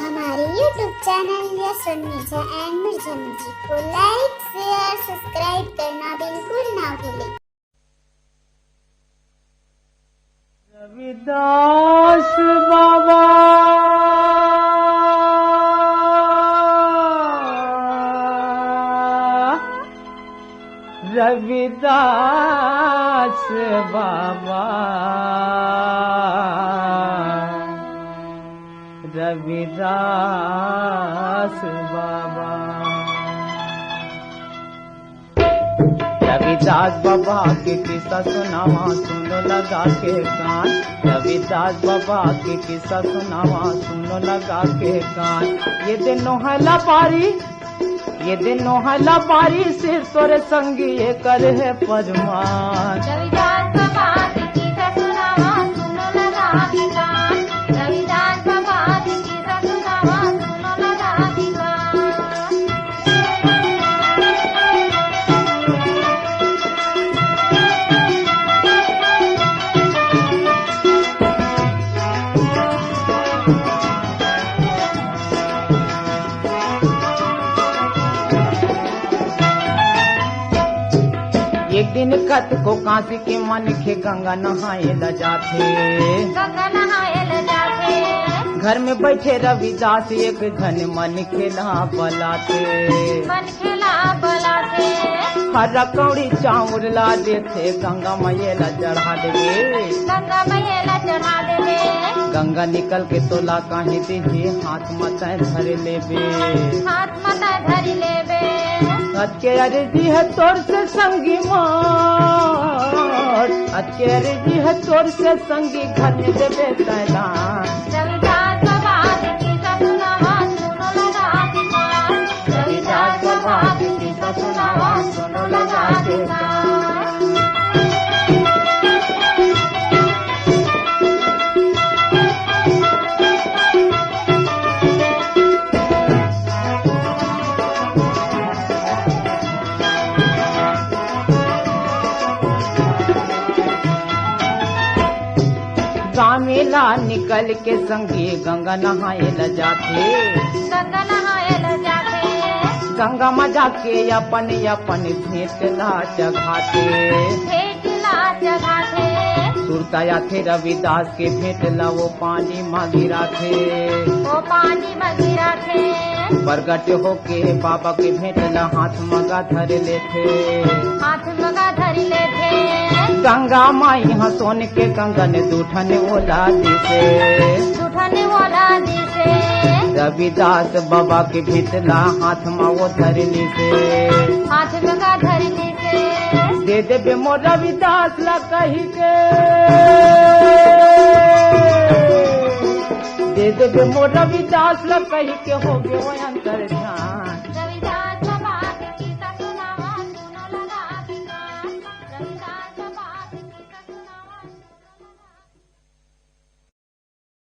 हमारे YouTube channel yes media and Mirza music को लाइक, share, subscribe करना बिल्कुल ना भूलें। रविदास बाबा रविदास बाबा रविदास बाबा रविदास बाबा के किस्सा सुनावा सुनो लगा के कान। रविदास बाबा के किस्सा सुनावा सुनो लगा के कान। ये दिन नोहला पारी सिर तोरे संगी ये कर है परमान। रविदास बाबा के किस्सा सुनावा सुनो लगा के कान। रविदास बाबा के किस्सा सुनावा सुनो लगा के कान। एक दिन कत को काशी के मन के गंगा नहाए ल जाते। गंगा नहाए ल जाते। घर में बैठे रविदास एक घन मन खेला बलाते। मन खेला बलाते। हरा कौड़ी चाउर ला देते गंगा मैया चढ़ा देवे। गंगा मैया चढ़ा देवे। गंगा निकल के तोला काहे दीजिए हाथ मत धर लेबे। हाथ मत धर लेबे। अजके अर्जी है तोर से संगी मोर। अजके अर्जी है तोर से संगी घर में देवे तैलान। रविदास बाबा के किस्सा सुनावा सुनो लगा के कान। रविदास बाबा के किस्सा सुनावा सुनो लगा के कान। गामेला निकल के संगी गंगा नहाए ल जाते। गंगा नहाए ल जाते। गंगा मजा के अपन भेंट ला जगाते। भेंट ला जगाते। सुरताया थे रविदास के भेंट ला वो पानी मागिरा थे। वो पानी मगिरा थे। प्रगट होके बाबा के भेंट ला हाथ मगा धर लेते। हाथ मगा धर लेते। गंगा माई हंसोन के कंगन दूठन ओला दिसे। दूठन ओला दिसे। रविदास बाबा के भेंट ला हाथ मा वो धर लीसे। हाथ मगा धर लीसे। दे देबे मोर रविदास ला कही के। दे देबे मोर रविदास ला कही के हो गए वो अंतर ध्यान।